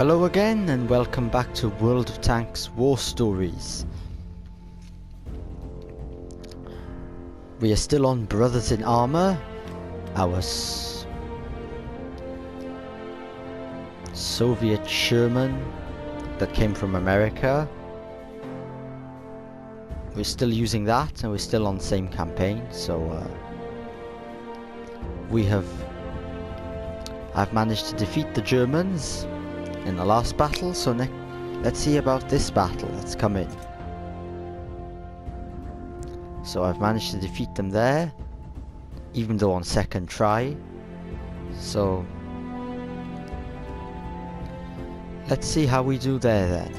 Hello again and welcome back to World of Tanks War Stories. We are still on Brothers in Armour, our Soviet Sherman that came from America. We're still using that and we're still on the same campaign, so I've managed to defeat the Germans in the last battle, so let's see about this battle that's come in. So I've managed to defeat them there, even though on second try. So let's see how we do there then.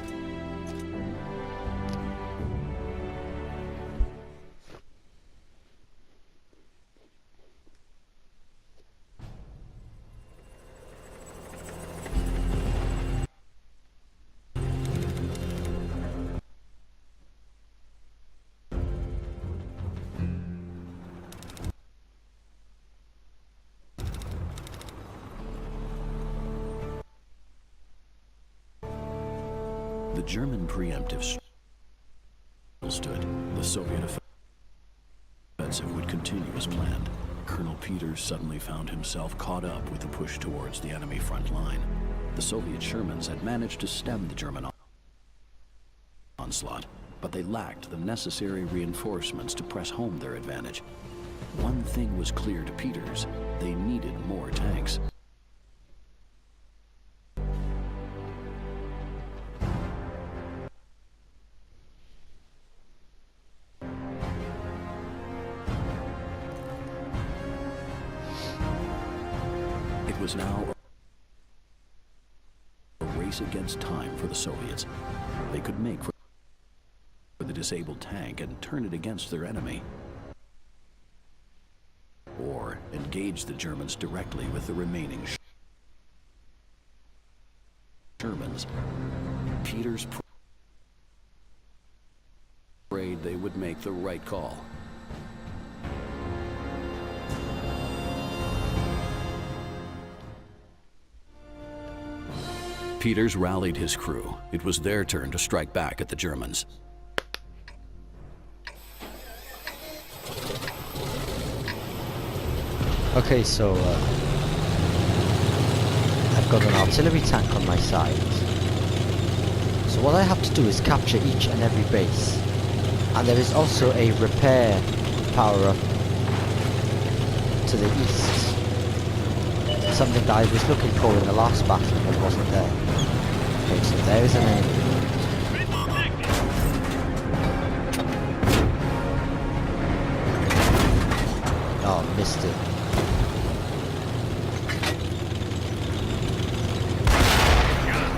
The German preemptive stood. The Soviet offensive would continue as planned. Colonel Peters suddenly found himself caught up with the push towards the enemy front line. The Soviet Shermans had managed to stem the German onslaught, but they lacked the necessary reinforcements to press home their advantage. One thing was clear to Peters: they needed more tanks. It was now a race against time for the Soviets. They could make for the disabled tank and turn it against their enemy, or engage the Germans directly with the remaining Shermans. Peters prayed they would make the right call. Peters rallied his crew. It was their turn to strike back at the Germans. Okay, so I've got an artillery tank on my side. So what I have to do is capture each and every base. And there is also a repair power-up to the east. Something that I was looking for in the last battle but wasn't there. Okay, so there is an enemy. Oh, missed it.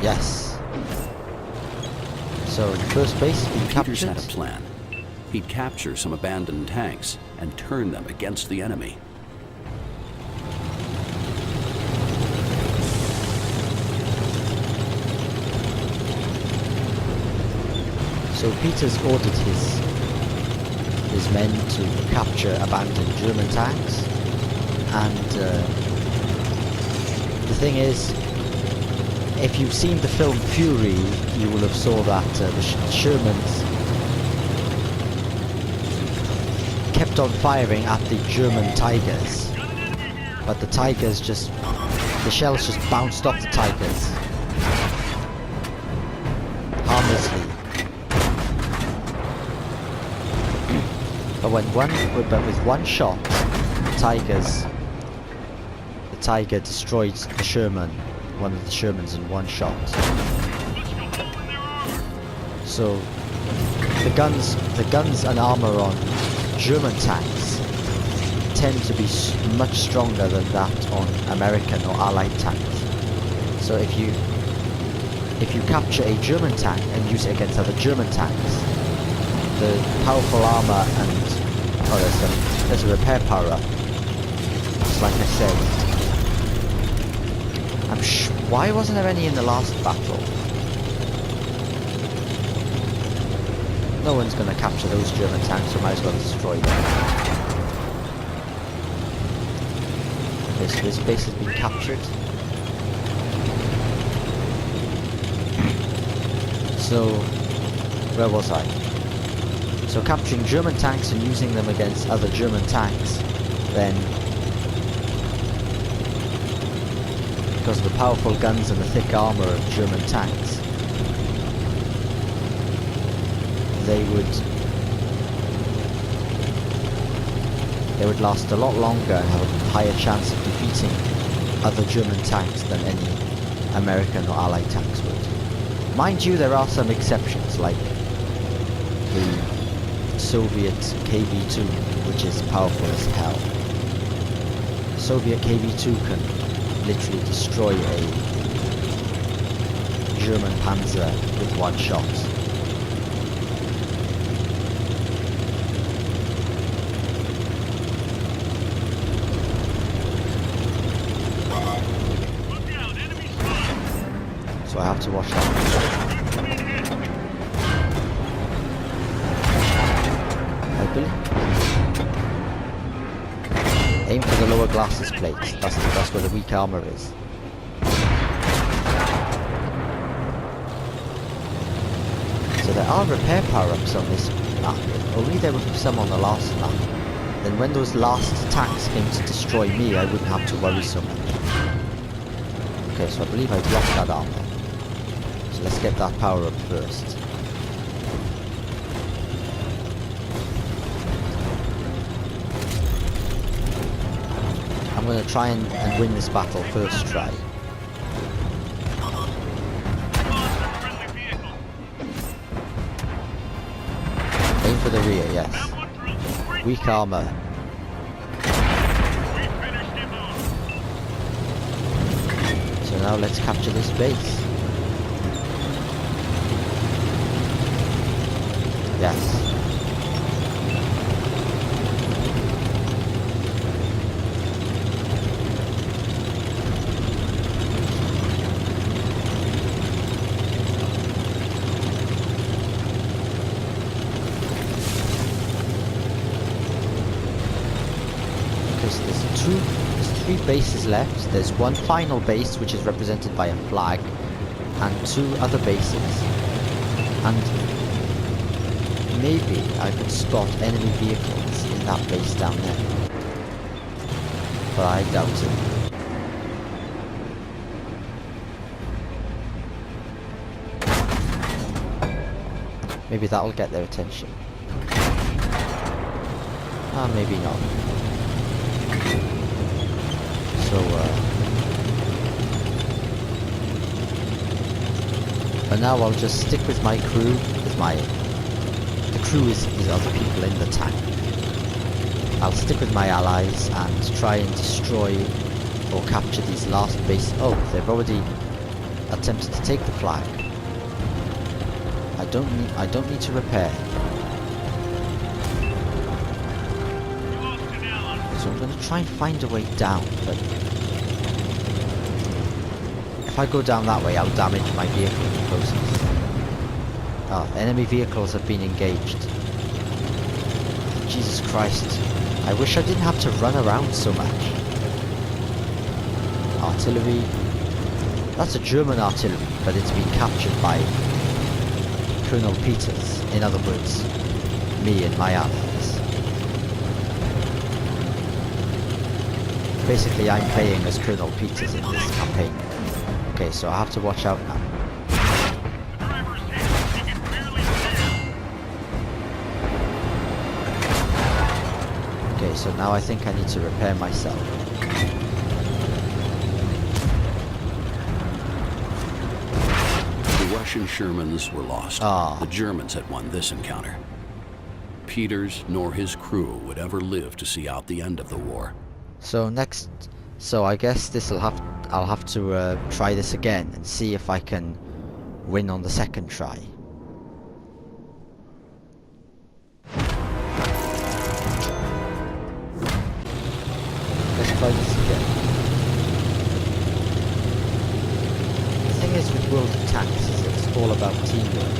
Yes. So the first base has been captured. Peters had a plan. He'd capture some abandoned tanks and turn them against the enemy. So Peters ordered his men to capture abandoned German tanks, and the thing is, if you've seen the film Fury, you will have saw that the Shermans kept on firing at the German Tigers, but the shells just bounced off the Tigers harmlessly. But with one shot, the Tiger destroyed the Sherman, one of the Shermans in one shot. So the guns and armor on German tanks tend to be much stronger than that on American or Allied tanks. So if you capture a German tank and use it against other German tanks, the powerful armor and there's a repair power up. Just like I said. Why wasn't there any in the last battle? No one's gonna capture those German tanks, so might as well destroy them. Okay, so this base has been captured. So, where was I? So capturing German tanks and using them against other German tanks, then because of the powerful guns and the thick armour of German tanks, they would last a lot longer and have a higher chance of defeating other German tanks than any American or Allied tanks would. Mind you, there are some exceptions, like the Soviet KV-2, which is powerful as hell. Soviet KV-2 can literally destroy a German Panzer with one shot. So I have to watch that. I believe. Aim for the lower glasses plates. That's where the weak armor is. So there are repair power-ups on this map. Only there were some on the last map. Then when those last tanks came to destroy me, I wouldn't have to worry so much. Okay, so I believe I dropped that armor. So let's get that power up first. I'm going to try and win this battle first try. Aim for the rear, yes. Weak armor. So now let's capture this base. Yes. There's three bases left. There's one final base which is represented by a flag and two other bases, and maybe I could spot enemy vehicles in that base down there, but I doubt it. Maybe that'll get their attention. Maybe not. So, but now I'll just stick with my crew, the crew is other people in the tank. I'll stick with my allies and try and destroy or capture these last bases. Oh, they've already attempted to take the flag. I don't need to repair. So I'm going to try and find a way down, but if I go down that way, I'll damage my vehicle in the process. Enemy vehicles have been engaged. Jesus Christ. I wish I didn't have to run around so much. Artillery. That's a German artillery, but it's been captured by Colonel Peters. In other words, me and my allies. Basically, I'm playing as Colonel Peters in this campaign. Okay, so I have to watch out now. Okay, so now I think I need to repair myself. The Russian Shermans were lost. The Germans had won this encounter. Peters nor his crew would ever live to see out the end of the war. So I guess I'll have to try this again and see if I can win on the second try. Let's try this again. The thing is with World of Tanks is it's all about teamwork.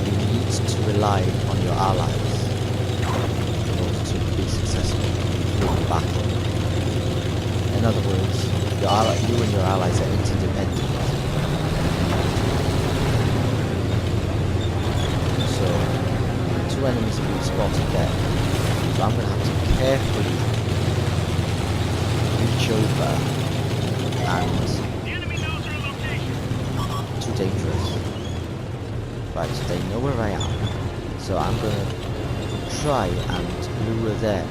You need to rely on your allies in order to be successful in the battle. In other words, you and your allies are interdependent. spotted there. So I'm going to have to carefully reach over and... Too dangerous. Right, so they know where I am. So I'm going to try and lure them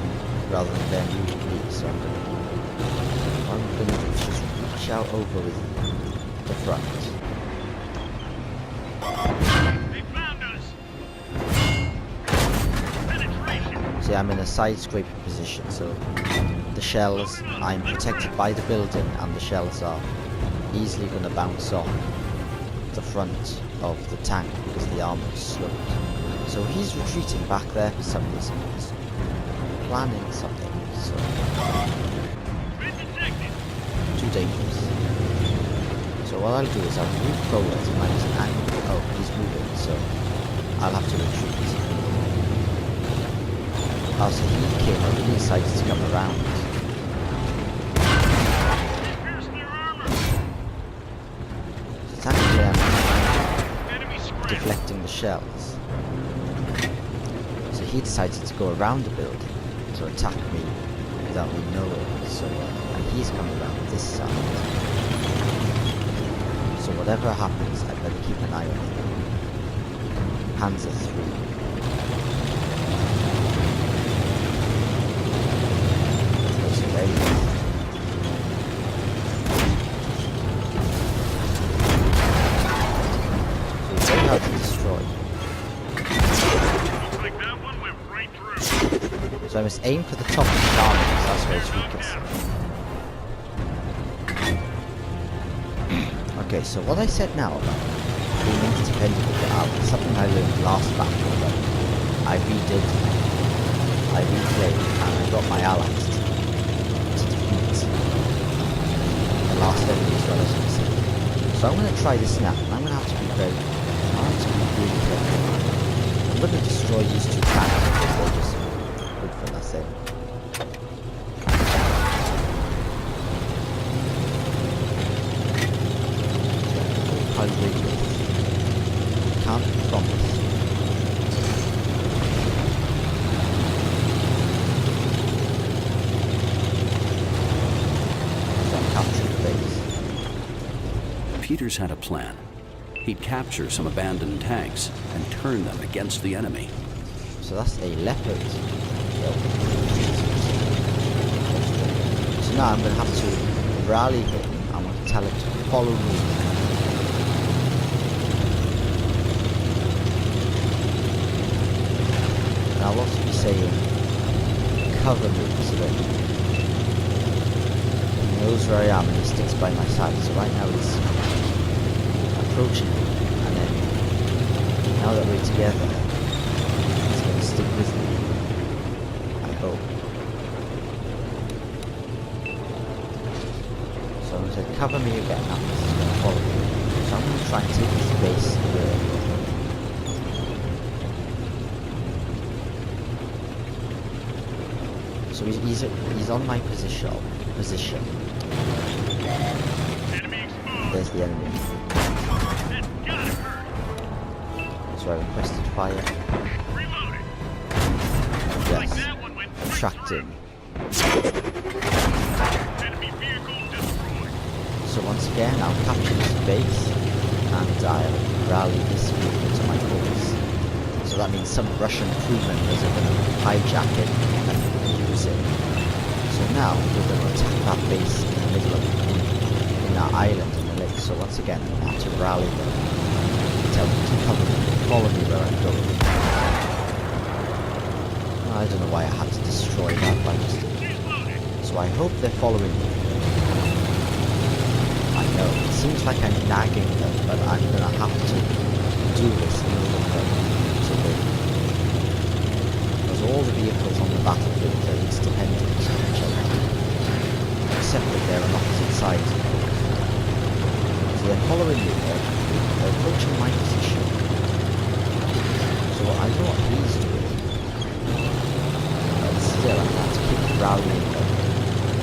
rather than them lure me. So I'm going to just reach out over with the front. See, I'm in a side scraping position, so the shells, I'm protected by the building, and the shells are easily going to bounce off the front of the tank because the armor is slowed. So he's retreating back there for some reason. He's planning something, so... Too dangerous. So what I'll do is I'll move forward and manage an angle. Oh, he's moving, so I'll have to retreat. Oh, so he came, I really decided to come around. So technically I'm deflecting the shells. So he decided to go around the building to attack me without me knowing. So, and he's coming around this side. So whatever happens, I better keep an eye on him. Hands are free. So I must aim for the top of the armor because that's where it's weakest. Okay, so what I said now about being interdependent with the armor is something I learned last battle, but I replayed, and I got my allies to defeat the last enemy as well as myself. So I'm going to try this now, and I'm going to have to be really careful. I'm going to destroy these two tanks because they're just good for nothing. Can't promise. So I'm capturing the base. Peters had a plan. He'd capture some abandoned tanks and turn them against the enemy. So that's a leopard. So now I'm going to have to rally him. I'm going to tell him to follow me. And I'll also be saying, cover me so that he knows where I am and he sticks by my side. So right now he's approaching me, and then now that we're together, he's going to stick with me, I hope. So I'm going to cover me again, now he's going to follow me. So I'm going to try and take his base here. So he's on my position. There's the enemy. So I requested fire. Yes. Tracked him. So once again, I'll capture this base and I'll rally this vehicle to my force. So that means some Russian crew members are going to hijack it and use it. So now we're going to attack that base in the middle of in that island in the lake. So once again, I'm going to have to rally them. Tell them to cover me, follow me where I'm going. I don't know why I had to destroy that by just... So I hope they're following me. I know, it seems like I'm nagging them, but I'm gonna have to do this in order for them to win. Because all the vehicles on the battlefield are interdependent of each other. Except that they're on opposite sides. So they're following me, they're approaching my position. So I know what he's doing. But still, I have to keep rallying them,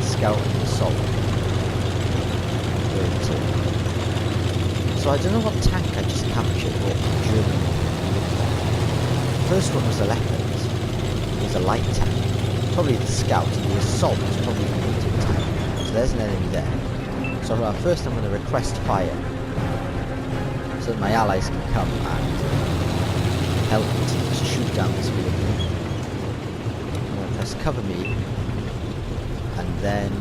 scouting the assault. So I don't know what tank I just captured, what German looked like. The first one was a Leopard, was a light tank. Probably the scout, and the assault was probably a medium tank. So there's an enemy there. So first I'm going to request fire, so that my allies can come and help me to shoot down this vehicle. I'm going to press cover me, and then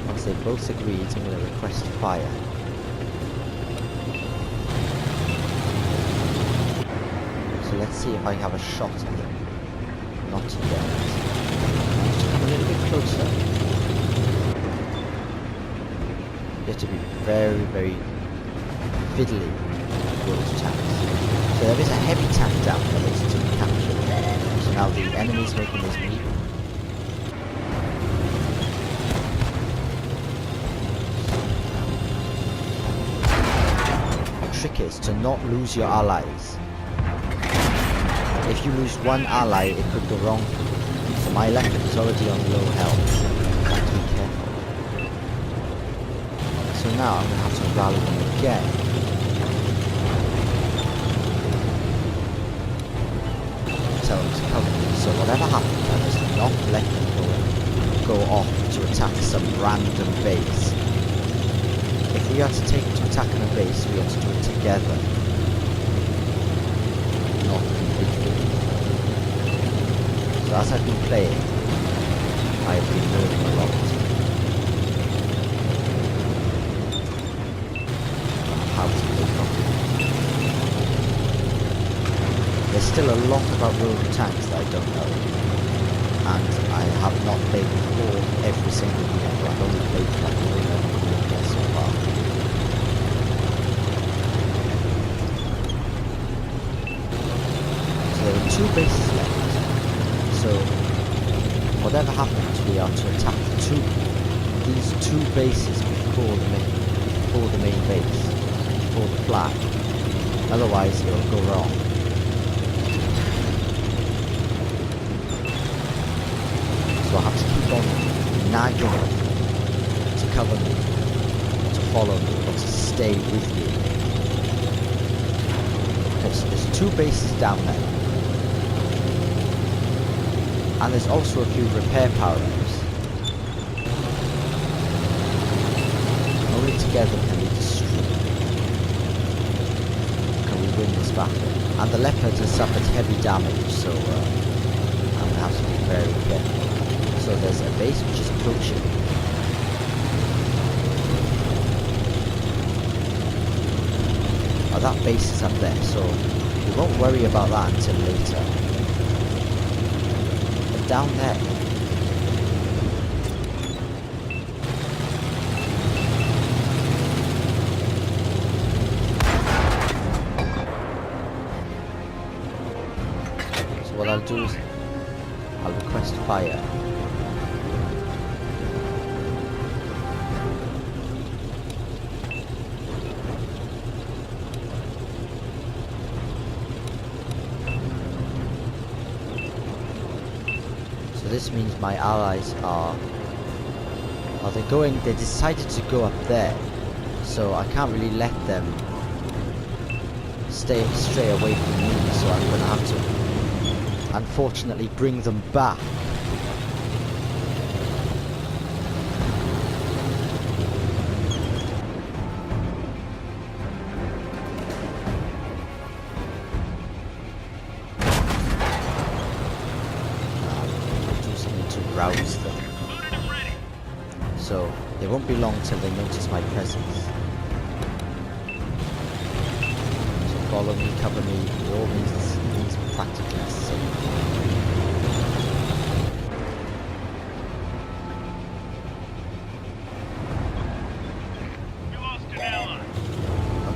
once they've both agreed, I'm going to request fire. So let's see if I have a shot at them. Not yet. I have to come a little bit closer. You have to be very, very fiddly with those tanks. So there is a heavy tank down there that's to be captured. So now the enemy's making his move. The trick is to not lose your allies. If you lose one ally, it could go wrong for you. So my leopard is already on low health. I have to be careful. So now I'm going to have to rally them again. Tell them to cover me. So whatever happens, I must not let them go off to attack some random base. If we are to take to attack on a base, we have to do it together. Not individually. So as I've been playing, I have been learning a lot. How to play properly. There's still a lot about road tanks that I don't know. And I have not played before every single vehicle. I've only played like one so far. There are 2 bases left, so whatever happens, we are to attack these two bases before the main base, before the flag. Otherwise, it will go wrong. So I have to keep on nagging them to cover me, to follow me, or to stay with me. Okay, so there's 2 bases down there. And there's also a few repair power-ups. Only together can we destroy. Can we win this battle? And the leopard has suffered heavy damage, so I'm going to have to be very careful. So there's a base which is approaching. Oh, that base is up there, so we won't worry about that until later. Down there. So what I'll do is I'll request fire. This means my allies they decided to go up there, so I can't really let them stray away from me, so I'm going to have to unfortunately bring them back. Rouse them. So it won't be long till they notice my presence. So follow me, cover me, it all means practically safe.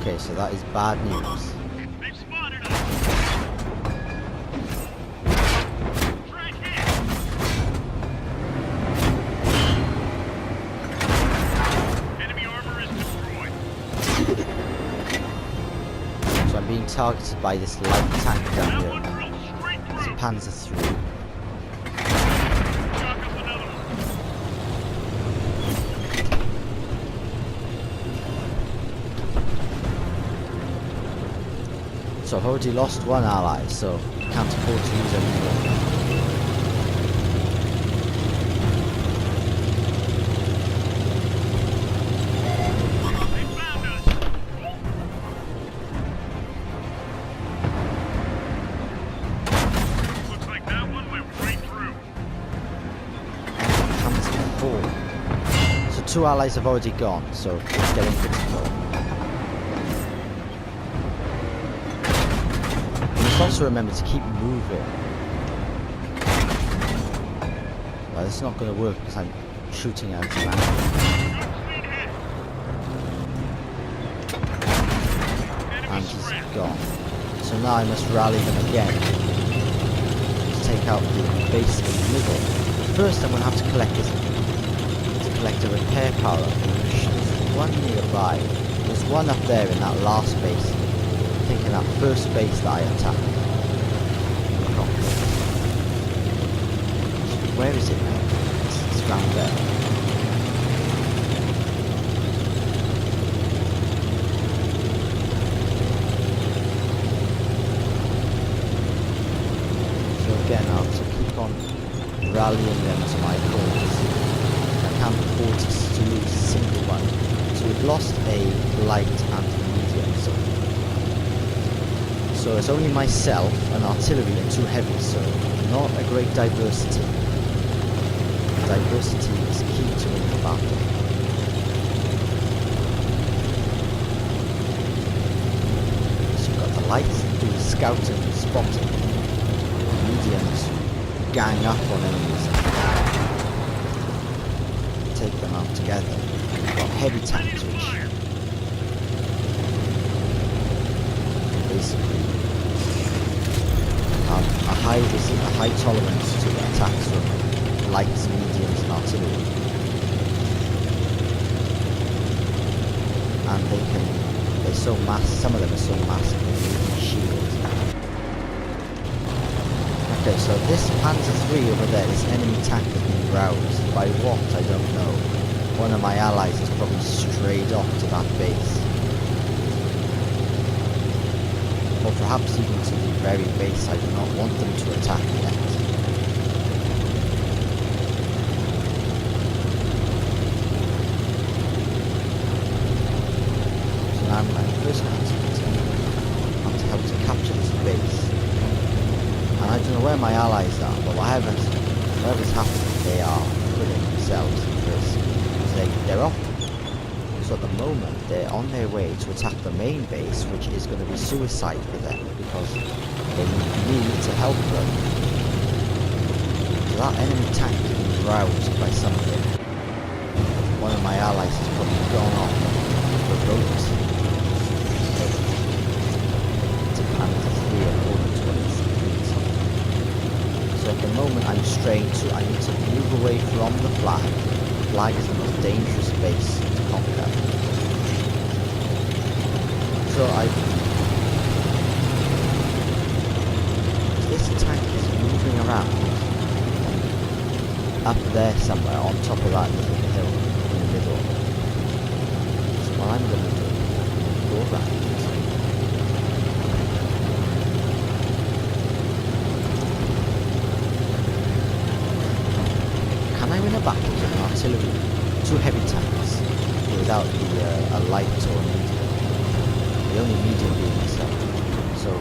Okay, so that is bad news. Being targeted by this light tank down here. It's a Panzer III. So I've already lost one ally, so I can't afford to lose any more. So 2 allies have already gone, so it's getting critical. You must also remember to keep moving. Well, it's not going to work because I'm shooting out of ammo. And he's gone. So now I must rally them again to take out the base in the middle. First I'm going to have to collect a repair power, which there's one nearby. There's one up there in that last base. I'm thinking that first base that I attacked. Where is it now? It's around there. So again, I'll have to keep on rallying them to my cause. I can't afford to lose a single one. So we've lost a light and a medium. So it's only myself, an artillery and 2 heavies, so not a great diversity. Diversity is key to winning the battle. So you've got the lights that do the scouting and spotting. The mediums gang up on enemies. Take them out together. We've got heavy tanks which basically have a high tolerance to attacks from lights, mediums and artillery. And they're so some of them are so massive they need shields. Okay, so this Panzer III over there, this enemy tank has been roused. By what, I don't know. One of my allies has probably strayed off to that base. Or perhaps even to the very base I do not want them to attack yet. So now I'm first going to help to capture this base. And I don't know where my allies are, but whatever's happening, they are putting themselves in risk. They're off. So at the moment, they're on their way to attack the main base, which is going to be suicide for them, because they need me to help them. So that enemy tank is being roused by something. One of my allies has probably gone off the boat. And it's really according to what it's doing. So at the moment I'm strained, so I need to move away from the flag. The flag is the most dangerous base to conquer. So this tank is moving around up there somewhere on top of that little hill in the middle. So what I'm going to do is go around. Can I win a battle with an artillery? 2 heavy tanks without a light or a medium. The only medium being myself. So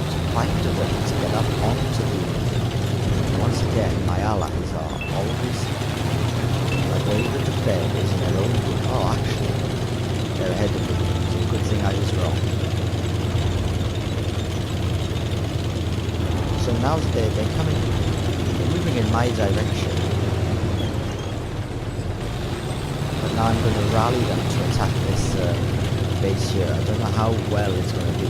to find a way to get up onto the... Once again, my allies are always away with the bears in their own group. Oh, actually, they're ahead of me. It's a good thing I was wrong. So now they're coming, they're moving in my direction. But now I'm going to rally them to attack this base here. I don't know how well it's going to be.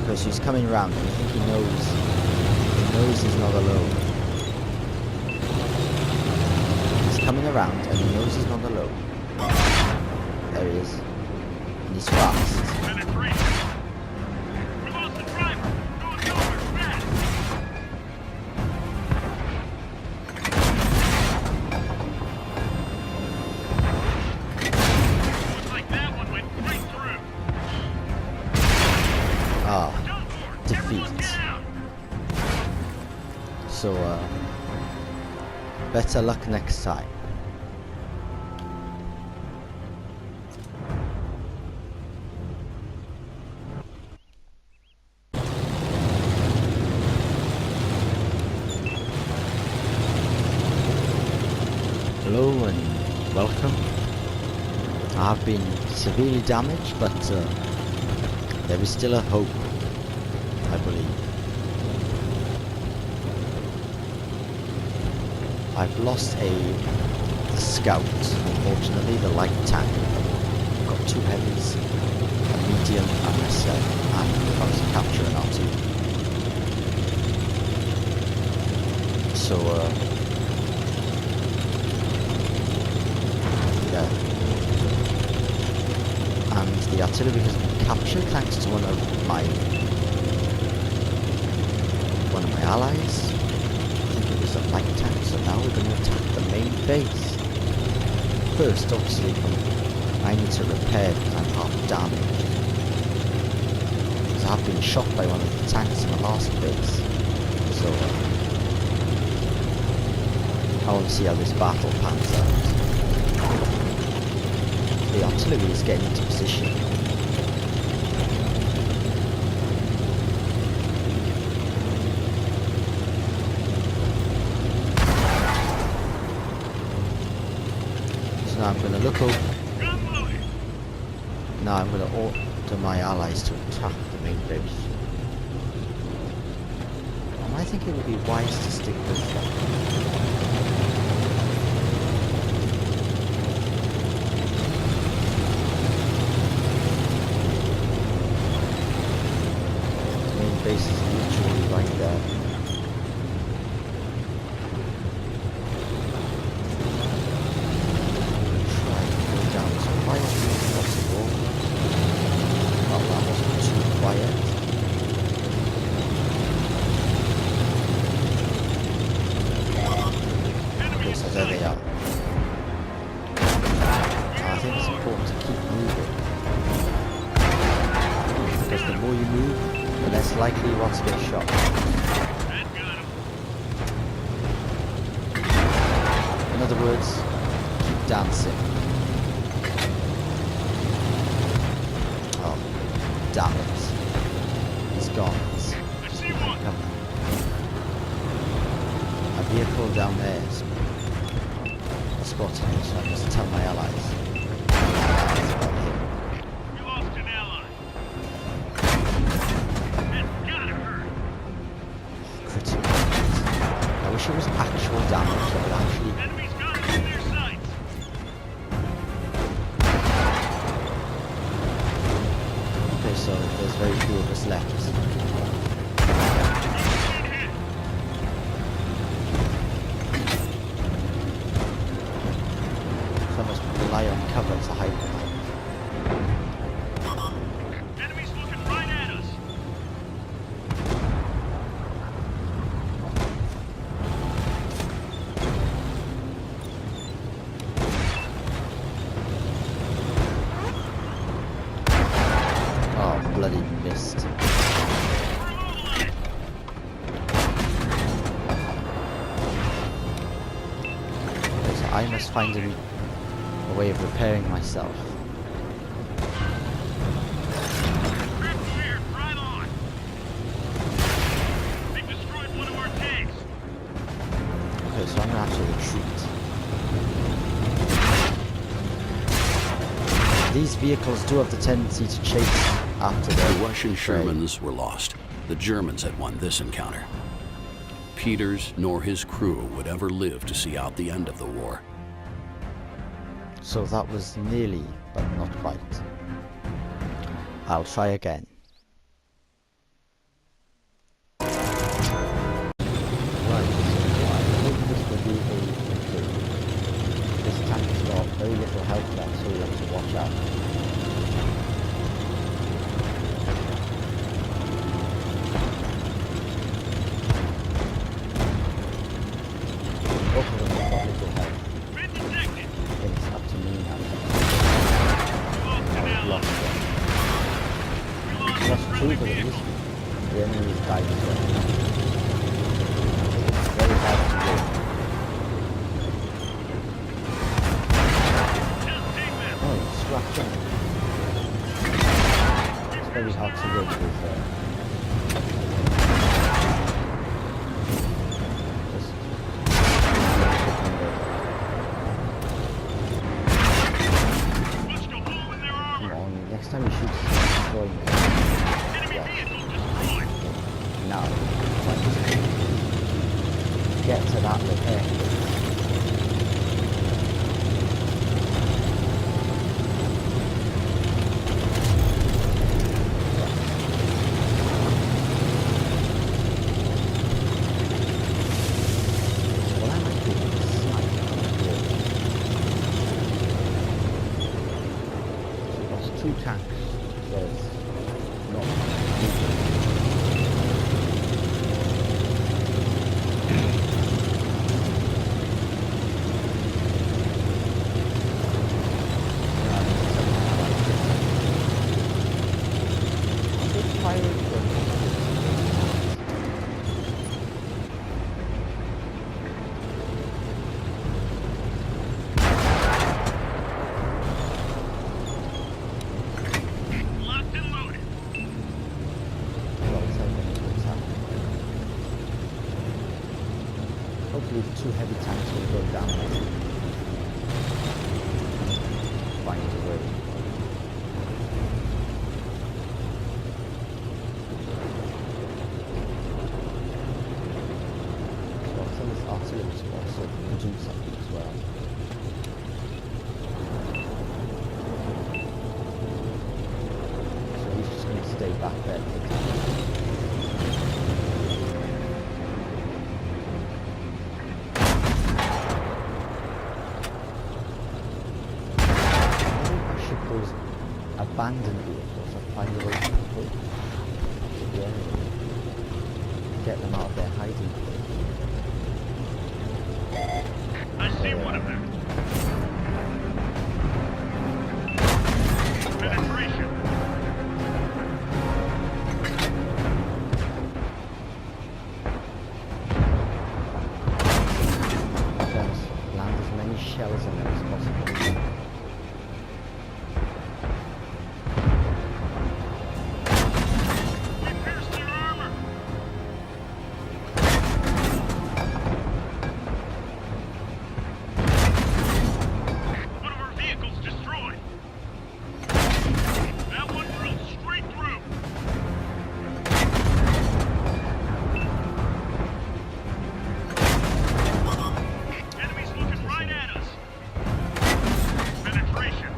Because he's coming round and I think he knows he's not alone. He's coming around and he knows he's not alone. There he is. And he's fast. So, better luck next time. Hello and welcome. I've been severely damaged, but there is still a hope, I believe. I've lost the scout, unfortunately, the light tank. I've got 2 heavies, a medium and a 7, and I'm about to capture an R2. So, yeah. And the artillery has been captured thanks to one of my allies. It was a light tank, so now we're going to attack the main base. First, obviously, I need to repair because I'm half damaged. Because I've been shot by one of the tanks in the last base. So, I want to see how this battle pans out. The artillery is getting into position. Now I'm going to look over. Now I'm going to order my allies to attack the main base. And I think it would be wise to stick with them. The main base is literally right there. There they are. I think it's important to keep moving. Because the more you move, the less likely you want to get shot. In other words, keep dancing. Oh, damn it. He's gone. He's coming. A vehicle down there. Spotting him, so I must tell my allies. We lost an ally. That's gotta hurt. Critical. I wish it was actual damage that would actually. Enemies got us in their sights. Okay, so there's very few of us left. Rely on cover to hide behind. Enemies looking right at us. Oh, bloody missed. Okay, so I must find a way of repairing myself. Clear, right on. They've destroyed one of our tanks. Okay, so I'm gonna have to retreat. These vehicles do have the tendency to chase after The their Russian prey. Shermans were lost. The Germans had won this encounter. Peters nor his crew would ever live to see out the end of the war. So that was nearly, but not quite. I'll try again. Right, so I hope this will be a victory. This tank's got very little health left, so we have to watch out. Both of them have got little health. Been detected. It's up to me now. Lost an I've ally. lost them. We lost Lost a 2 friendly of these. vehicle. The enemy's died as well. get to that repair kit. Well, I might do a sniper on the wall. So that's 2 tanks. There's not Locked and loaded. hopefully the 2 heavy tanks will go down. Find a way. So some of this artillery will also do something as well. So he's just going to stay back there for the time. Those abandoned vehicles and find a way to put to the enemy. Get them out of their hiding place. I see one of them. Penetration. Just land as many shells in them as possible. We pierced their armor. One of our vehicles destroyed. That one drilled straight through. Enemies looking right at us. Penetration.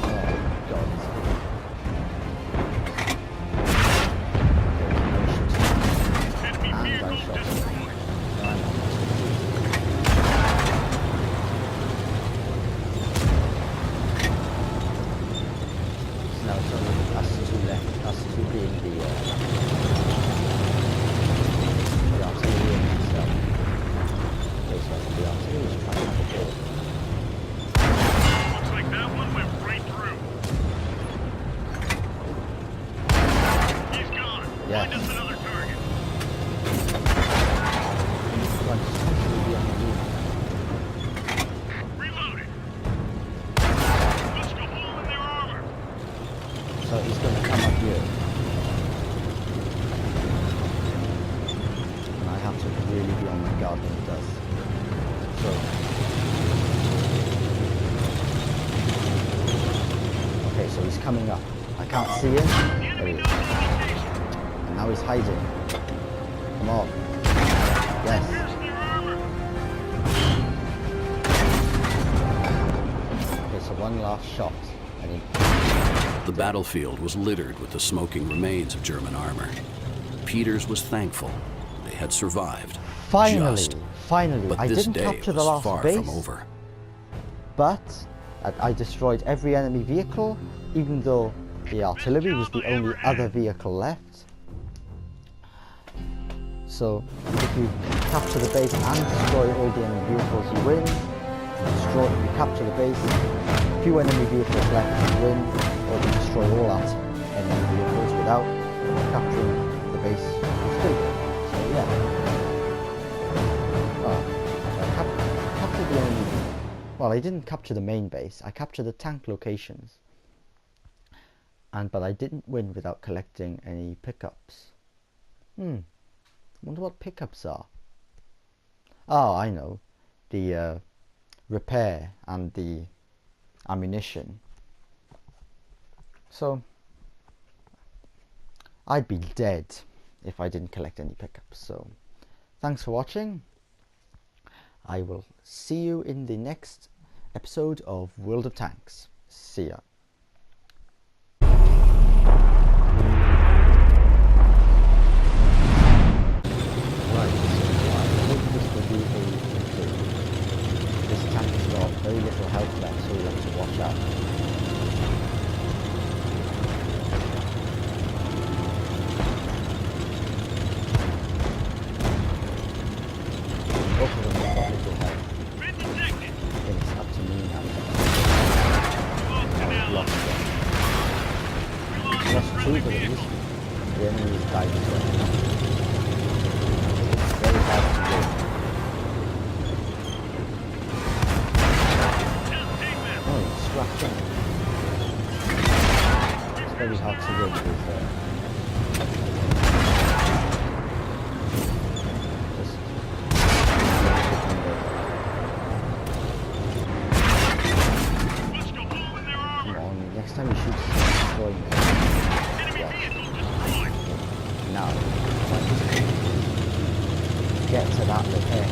Oh god. Enemy And I vehicle shot him. destroyed. No, I'm not. So now it's only us 2 left, us 2 being the artillery and stuff. Okay, so the artillery is trying to get it. Looks like that one went right through. He's gone. Yeah. Find us another target. Like, it's constantly be on the roof. Reloading. Punched a hole in their armor. So he's going to come up here. And I have to really be on my guard when he does. So. Okay, so he's coming up. I can't see him. The There enemy he knows is. our location. And now he's hiding. Come on. Yes. Pierced their armor. Okay, so one last shot. And he... The battlefield was littered with the smoking remains of German armor. Peters was thankful they had survived. Finally, Just. finally. But I this didn't day capture the was last far base. from over. But I destroyed every enemy vehicle, even though the artillery was the only other vehicle left. So if you capture the base and destroy all the enemy vehicles, you win. You capture the base, few enemy vehicles left, you win, or you destroy all that enemy vehicles without capturing the base, you still win. So yeah. I captured the enemy. Well, I didn't capture the main base. I captured the tank locations. But I didn't win without collecting any pickups. Wonder what pickups are. Oh, I know. The repair and the ammunition. So I'd be dead if I didn't collect any pickups. So thanks for watching. I will see you in the next episode of World of Tanks. See ya. Right, so I hope this will be a improvement. This tank's got very little health left, so you have to watch out. Both of them have got little health. I think it's up to me now. Now we've lost them. Lost two, but at least the enemy is died as well. It's very hard to win. Oh, scratch on. It's very hard to win with next time you shoot, destroy me. Now, get to that repair.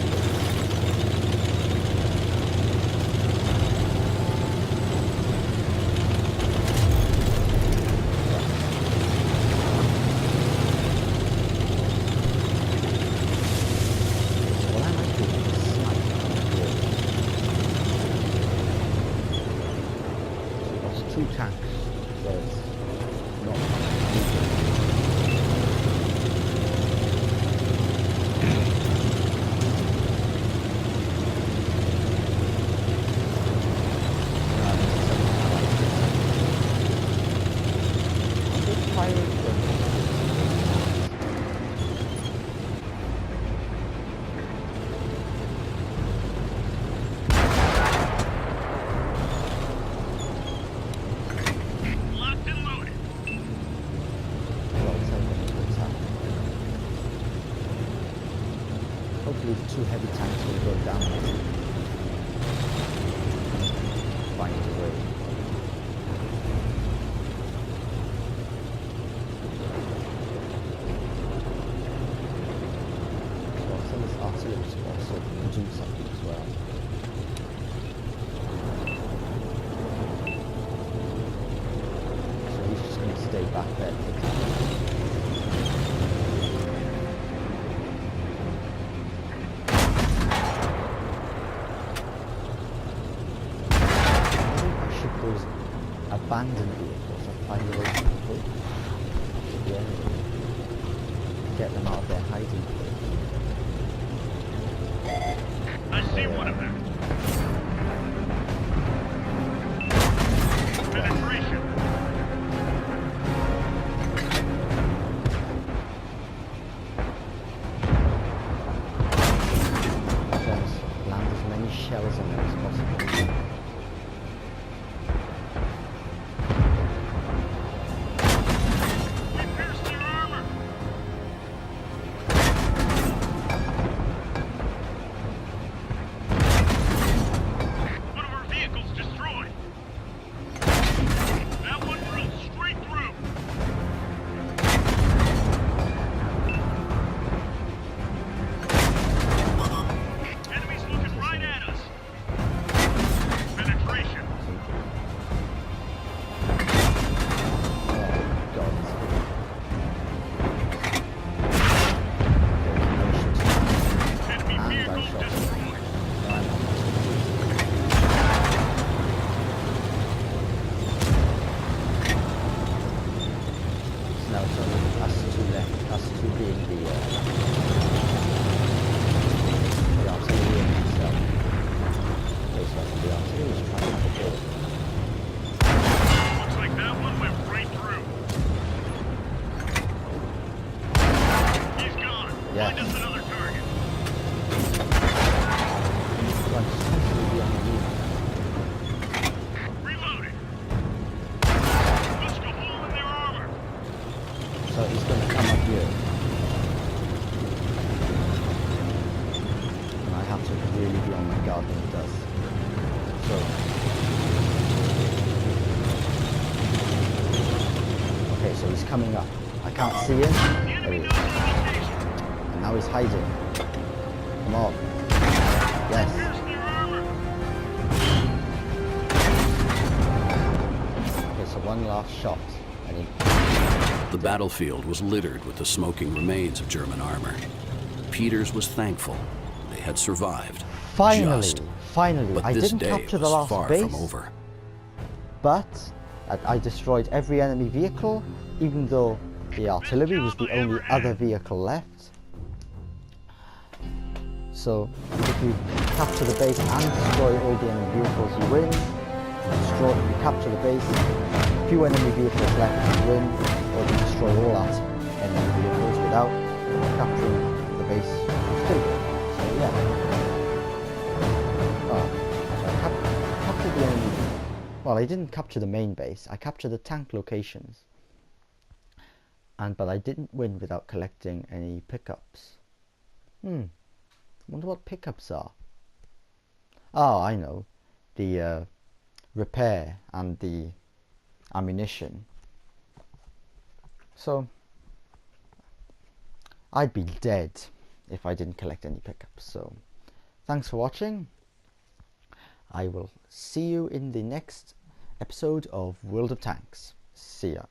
Well, I might do a sniper. That's 2 tanks, so it's not hopefully the 2 heavy tanks will go down. Find a way. So some of this artillery to also do something as well. So he's just going to stay back there for the time. Those abandoned vehicles and find a way to put the enemy, get them out of their hiding place. I see one of them. Penetration. Just land as many shells on them as possible. Coming up. I can't see him. There he is. And now he's hiding. Come on. Yes. Okay, so one last shot. And he... The battlefield was littered with the smoking remains of German armor. Peters was thankful they had survived. Finally, finally, But I this didn't day capture the was last far base, from over. but I destroyed every enemy vehicle, even though the artillery was the only other vehicle left. So, if you capture the base and destroy all the enemy vehicles, you win. You capture the base, few enemy vehicles left, you win, or you destroy all that enemy vehicles without capturing the base, you still win. So yeah. I captured the enemy. Well, I didn't capture the main base. I captured the tank locations. But I didn't win without collecting any pickups. Wonder what pickups are. Oh, I know. The repair and the ammunition. So I'd be dead if I didn't collect any pickups. So thanks for watching. I will see you in the next episode of World of Tanks. See ya.